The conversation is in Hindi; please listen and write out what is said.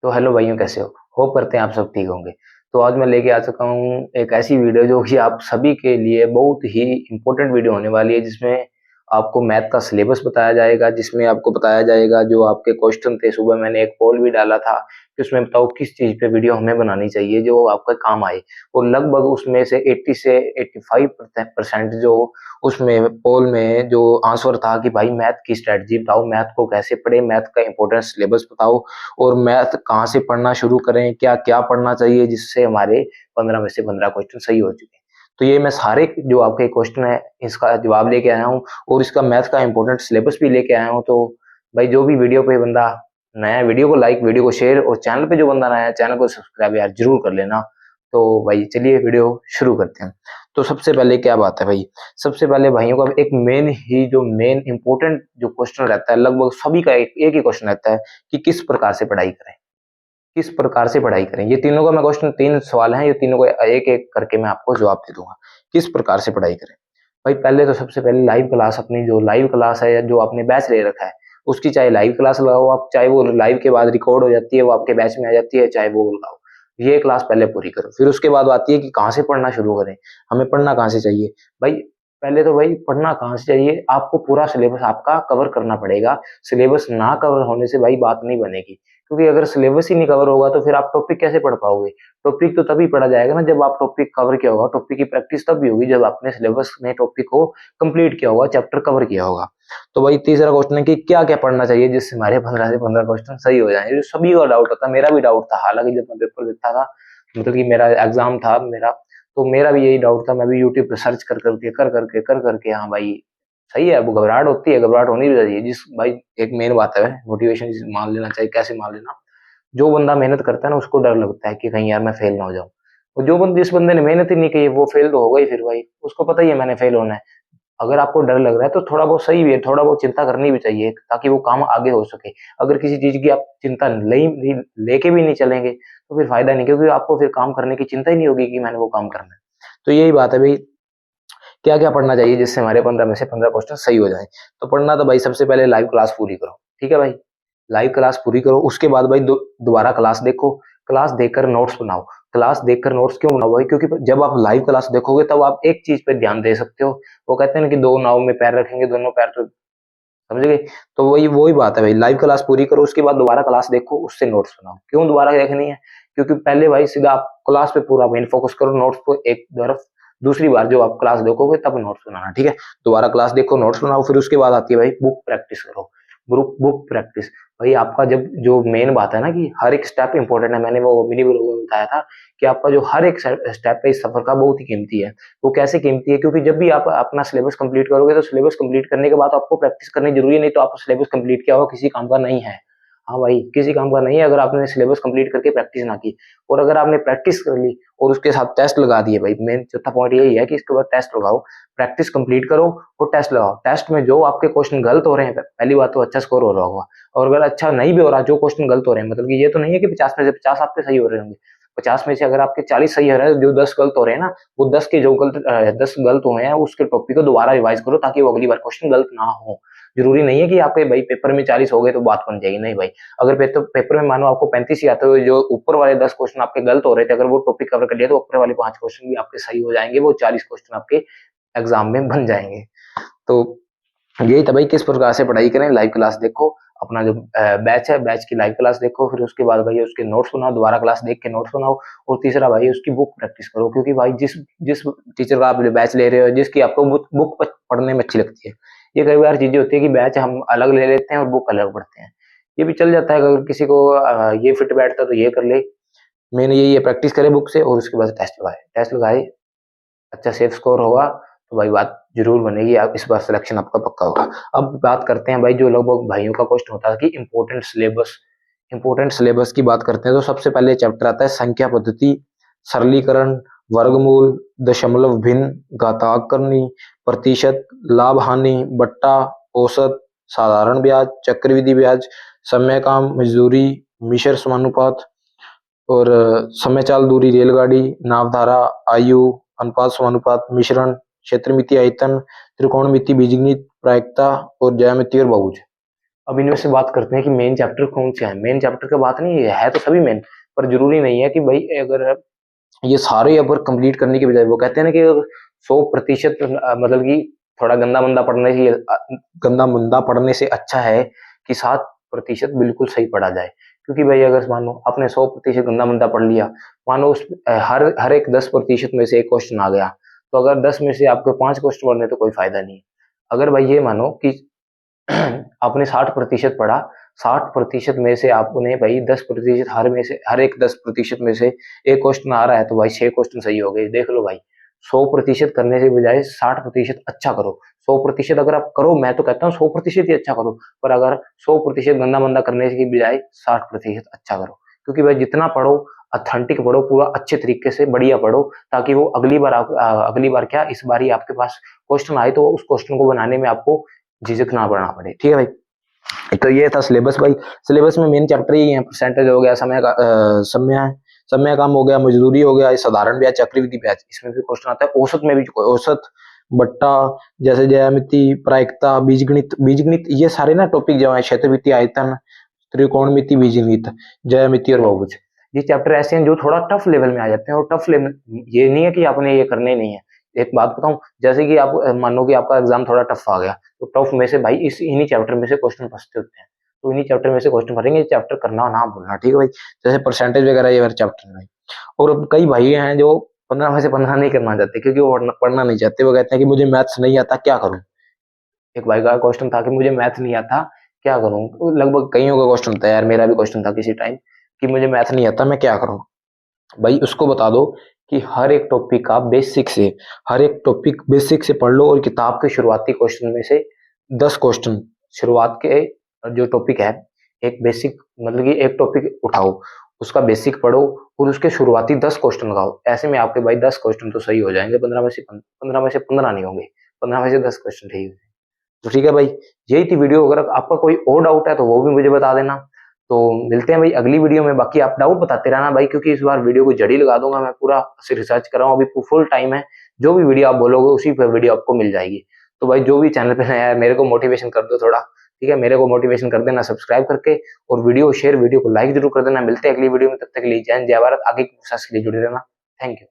तो हेलो भाइयों, कैसे हो? होप करते हैं आप सब ठीक होंगे। तो आज मैं लेके आ चुका हूँ एक ऐसी वीडियो जो कि आप सभी के लिए बहुत ही इम्पोर्टेंट वीडियो होने वाली है, जिसमें आपको मैथ का सिलेबस बताया जाएगा, जिसमें आपको बताया जाएगा जो आपके क्वेश्चन थे। सुबह मैंने एक पोल भी डाला था कि उसमें बताओ किस चीज़ पे वीडियो हमें बनानी चाहिए जो आपका काम आए, और लगभग उसमें से 80 से 85% जो उसमें पोल में जो आंसर था कि भाई मैथ की स्ट्रेटजी बताओ, मैथ को कैसे पढ़े, मैथ का इंपॉर्टेंट सिलेबस बताओ, और मैथ कहाँ से पढ़ना शुरू करें, क्या-क्या पढ़ना चाहिए जिससे हमारे 15 में से 15 क्वेश्चन सही हो चुके हैं। तो ये मैं सारे जो आपके क्वेश्चन हैं इसका जवाब लेके आया हूँ, और इसका मैथ का इंपॉर्टेंट सिलेबस भी लेके आया हूँ। तो भाई जो भी वीडियो पे बंदा नया है, वीडियो को लाइक, वीडियो को शेयर, और चैनल पे जो बंदा नया है चैनल को सब्सक्राइब यार ज़रूर कर लेना। तो भाई चलिए वीडियो शुरू करते हैं। तो सबसे पहले क्या बात है भाई, सबसे पहले भाइयों का एक मेन इम्पोर्टेंट जो क्वेश्चन रहता है, लगभग सभी का एक ही क्वेश्चन रहता है कि किस प्रकार से पढ़ाई करें, किस प्रकार से पढ़ाई करें। ये तीनों का मैं क्वेश्चन, 3 सवाल हैं, ये तीनों को एक-एक करके मैं आपको जवाब दे दूँगा। किस प्रकार से पढ़ाई करें? भाई पहले तो सबसे पहले लाइव क्लास, अपनी जो लाइव क्लास है या जो आपने बैच ले रखा है, उसकी चाहे लाइव क्लास लगाओ आप, चाहे वो लाइव के बाद रिकॉर्ड हो जाती है, वो आपके बैच में आ जाती है, चाहे वो लगाओ। ये क्लास पहले पूरी करो। फिर उसके बाद आती है कि कहाँ से पढ़ना शुरू करें, हमें पढ़ना कहाँ से चाहिए? भाई पहले तो भाई पढ़ना कहाँ से चाहिए, आपको पूरा सिलेबस आपका कवर करना पड़ेगा। सिलेबस ना कवर होने से भाई बात नहीं बनेगी। क्योंकि अगर सिलेबस ही नहीं कवर होगा तो फिर आप टॉपिक कैसे पढ़ पाओगे? टॉपिक तो तभी पढ़ा जाएगा ना जब आप टॉपिक कवर किया होगा, टॉपिक की प्रैक्टिस तब भी होगी जब आपने सिलेबस में टॉपिक को कंप्लीट किया होगा, चैप्टर कवर किया होगा। तो भाई तीसरा क्वेश्चन है कि क्या-क्या पढ़ना चाहिए जिससे हमारे 15 से 15 क्वेश्चन सही हो जाएँ? ये सभी का डाउट होता है, मेरा भी डाउट था। हालाँकि जब मैं पेपर देता था, मतलब कि मेरा एग्ज़ाम था मेरा, तो मेरा भी यही डाउट था। मैं भी यूट्यूब पे सर्च कर करके हाँ भाई, सही है, वो घबराहट होती है, घबराहट होनी भी चाहिए। जिस भाई एक मेन बात है, मोटिवेशन जिसे मान लेना चाहिए, कैसे मान लेना? जो बंदा मेहनत करता है ना उसको डर लगता है कि कहीं यार मैं फेल ना हो जाऊँ। और जिस बंदे ने मेहनत ही नहीं की वो फेल तो होगा ही फिर भाई, उसको पता ही है मैंने फेल होना है। अगर आपको डर लग रहा है तो थोड़ा बहुत सही भी है, थोड़ा बहुत चिंता करनी भी चाहिए ताकि वो काम आगे हो सके। अगर किसी चीज़ की आप चिंता लेके भी नहीं चलेंगे तो फिर फ़ायदा नहीं, क्योंकि आपको फिर काम करने की चिंता ही नहीं होगी कि मैंने वो काम करना है। तो यही बात है भई, क्या-क्या पढ़ना चाहिए जिससे हमारे 15 में से 15 क्वेश्चन सही हो जाएँ। तो पढ़ना तो भाई सबसे पहले लाइव क्लास पूरी करो, ठीक है भाई? लाइव क्लास पूरी करो, उसके बाद भाई दोबारा क्लास देखो, क्लास देखकर नोट्स बनाओ। क्लास देखकर नोट्स क्यों बनाओ भाई? क्योंकि जब आप लाइव क्लास देखोगे तब आप एक चीज़ पे ध्यान दे सकते हो। वो कहते हैं ना कि 2 नाव में पैर रखेंगे, दोनों पैर तो समझ गए? तो वही बात है भाई, लाइव क्लास पूरी करो, उसके बाद दोबारा क्लास देखो, उससे नोट्स बनाओ। क्यों दोबारा देखनी है? क्योंकि पहले भाई सीधा आप क्लास पे पूरा मेन फ़ोकस करो, नोट्स को एक तरफ, दूसरी बार जब आप क्लास देखोगे तब नोट्स बनाना, ठीक है? दोबारा क्लास देखो, नोट्स बनाओ, फिर उसके बाद आती है भाई बुक प्रैक्टिस करो। बुक प्रैक्टिस, भाई आपका जब जो मेन बात है ना कि हर एक स्टेप इम्पोर्टेंट है, मैंने वो मिनी व्लॉग में बताया था कि आपका जो हर एक स्टेप है इस सफ़र का बहुत ही कीमती है। वो कैसे कीमती है? क्योंकि जब भी आप अपना सिलेबस कंप्लीट करोगे तो सिलेबस कंप्लीट करने के बाद आपको प्रैक्टिस करनी ज़रूरी है, नहीं तो आपका सिलेबस कंप्लीट किया हुआ किसी काम का नहीं है। हाँ भाई, किसी काम का नहीं है अगर आपने सिलेबस कंप्लीट करके प्रैक्टिस ना की। और अगर आपने प्रैक्टिस कर ली और उसके साथ टेस्ट लगा दिए, भाई मेन चौथा पॉइंट यही है कि इसके बाद टेस्ट लगाओ, प्रैक्टिस कंप्लीट करो और टेस्ट लगाओ। टेस्ट में जो आपके क्वेश्चन गलत हो रहे हैं, पहली बात तो अच्छा स्कोर हो रहा होगा, और अगर अच्छा नहीं भी हो रहा, जो क्वेश्चन गलत हो रहे हैं, मतलब कि ये तो नहीं है कि 50 में से 50 आपके सही हो रहे होंगे। 50 में से अगर आपके 40 सही हो रहे हैं, जो 10 गलत हो रहे हैं ना, वो 10 के जो 10 गलत हुए हैं उसके टॉपिक को दोबारा रिवाइज़ करो ताकि वो अगली बार क्वेश्चन गलत ना हो। ज़रूरी नहीं है कि आपके भाई पेपर में 40 हो गए तो बात बन जाएगी, नहीं भाई। अगर पेपर में मानो आपको 35 ही आते हो, जो ऊपर वाले 10 क्वेश्चन आपके गलत हो रहे थे, अगर वो टॉपिक कवर कर लिया तो ऊपर वाले 5 क्वेश्चन भी आपके सही हो जाएँगे, वो 40 क्वेश्चन आपके एग्ज़ाम में बन जाएँगे। तो यही था भाई, किस प्रकार से पढ़ाई करें, लाइव क्लास देखो, अपना जो बैच है, बैच की लाइव क्लास देखो, फिर उसके बाद भाई उसके नोट्स बनाओ, दोबारा क्लास देख के नोट्स बनाओ, और तीसरा भाई उसकी बुक प्रैक्टिस करो, क्योंकि भाई जिस जिस टीचर का आप बैच ले रहे हो, जिसकी आपको बुक बुक पढ़ने में अच्छी लगती है, ये कई बार चीज़ें होती है कि बैच हम अलग ले लेते हैं और बुक अलग पढ़ते हैं। ये भी चल जाता है, अगर किसी को ये फिट बैठता है तो ये कर ले। मेन यही है, प्रैक्टिस करे बुक से और उसके बाद टेस्ट लगाए, अच्छा सेफ स्कोर होगा तो भाई बात ज़रूर बनेगी, आप इस बार सिलेक्शन आपका पक्का होगा। अब बात करते हैं भाई, जो लगभग भाइयों का क्वेश्चन होता है कि इम्पोर्टेंट सिलेबस की बात करते हैं, तो सबसे पहले चैप्टर आता है संख्या पद्धति, सरलीकरण, वर्गमूल, दशमलव भिन्न, घातांक करनी, प्रतिशत, लाभ हानि, बट्टा, औसत, साधारण ब्याज, चक्रवृद्धि ब्याज, समय काम, मजदूरी, मिश्र समानुपात, और समय चाल, दूरी, रेलगाड़ी, नावधारा, आयु, अनुपात समानुपात, मिश्रण, क्षेत्रमिति, आयतन, त्रिकोणमिति, बीजगणित, प्रायिकता, और ज्यामिति और बहुभुज। अब इनमें से बात करते हैं कि मेन चैप्टर कौन से हैं। मेन चैप्टर का बात नहीं है तो सभी मेन, पर जरूरी नहीं है कि भाई अगर ये सारे अगर कंप्लीट करने के बजाय, वो कहते हैं ना कि 100% मतलब कि थोड़ा गंदा मंदा पढ़ने से अच्छा है कि 7% बिल्कुल सही पढ़ा जाए। क्योंकि भाई अगर मान लो आपने 100% गंदा मंदा पढ़ लिया, मानो उस हर हर एक 10% में से एक क्वेश्चन आ गया, तो अगर 10 में से आपको 5 क्वेश्चन पढ़ने तो कोई फायदा नहीं है। अगर भाई ये मानो कि आपने 60% पढ़ा, 60% में से आपने भाई 10% हर एक 10% में से एक क्वेश्चन आ रहा है, तो भाई 6 क्वेश्चन सही हो गए। देख लो भाई, 100% करने से बजाय 60% अच्छा करो। 100% अगर आप करो, मैं तो कहता हूँ 100% ही अच्छा करो, पर अगर 100% गंदा मंदा करने की बजाय 60% अच्छा करो। क्योंकि भाई जितना पढ़ो ऑथेंटिक पढ़ो, पूरा अच्छे तरीके से बढ़िया पढ़ो, ताकि वो अगली बार क्या, इस बार ही आपके पास क्वेश्चन आए तो उस क्वेश्चन को बनाने में आपको झिझक ना पड़ना पड़े। ठीक है भाई, तो ये था सिलेबस भाई। सिलेबस में मेन चैप्टर ही है, परसेंटेज हो गया, समय काम हो गया, मजदूरी हो गया, साधारण ब्याज, चक्रवृद्धि ब्याज, इसमें भी क्वेश्चन आता है। औसत में भी औसत, बट्टा, जैसे ज्यामिति, प्रायिकता, बीजगणित ये सारे ना टॉपिक जो है, क्षेत्रमिति, आयतन, त्रिकोणमिति, बीजगणित, ज्यामिति और बहुभुज, ये चैप्टर ऐसे हैं जो थोड़ा टफ लेवल में आ जाते हैं। और टफ लेवल ये नहीं है कि आपने ये करने नहीं है। एक बात बताऊं, जैसे कि आप मानो कि आपका एग्जाम थोड़ा टफ आ गया, तो टफ में से भाई इन्हीं चैप्टर में से क्वेश्चन फंसते होते हैं, तो इन्हीं चैप्टर में से क्वेश्चन भरेंगे। चैप्टर करना ना भूलना, ठीक है भाई। जैसे परसेंटेज वगैरह ये वाले चैप्टर में। और अब कई भाई हैं जो 15 में से 15 नहीं करना चाहते, क्योंकि वो पढ़ना नहीं चाहते। वो कहते हैं कि मुझे मैथ्स नहीं आता, क्या करूं। एक भाई का क्वेश्चन था कि मुझे मैथ नहीं आता, क्या करूं। लगभग कईयों का क्वेश्चन था यार, मेरा भी क्वेश्चन था किसी टाइम कि मुझे मैथ नहीं आता, मैं क्या करूं। भाई उसको बता दो कि हर एक टॉपिक बेसिक से पढ़ लो, और किताब के शुरुआती क्वेश्चन में से 10 क्वेश्चन, शुरुआत के जो टॉपिक है, एक बेसिक मतलब कि एक टॉपिक उठाओ, उसका बेसिक पढ़ो, और उसके शुरुआती 10 क्वेश्चन लगाओ। ऐसे में आपके भाई 10 क्वेश्चन तो सही हो जाएंगे, 15 नहीं होंगे, 15 में से 10 क्वेश्चन ठीक है। तो ठीक है भाई, यही थी वीडियो। अगर आपका कोई और डाउट है तो वो भी मुझे बता देना। तो मिलते हैं भाई अगली वीडियो में। बाकी आप डाउट बताते रहना भाई, क्योंकि इस बार वीडियो को जड़ी लगा दूंगा, मैं पूरा से रिसर्च कर रहा हूँ, अभी फुल टाइम है। जो भी वीडियो आप बोलोगे उसी पर वीडियो आपको मिल जाएगी। तो भाई जो भी चैनल पे नया है, मेरे को मोटिवेशन कर दो थोड़ा, ठीक है, मेरे को मोटिवेशन कर देना सब्सक्राइब करके, और वीडियो को लाइक जरूर कर देना। मिलते हैं अगली वीडियो में, तब तक के लिए जय हिंद, जय भारत। आगे की प्रोसेस के लिए जुड़े रहना। Thank you.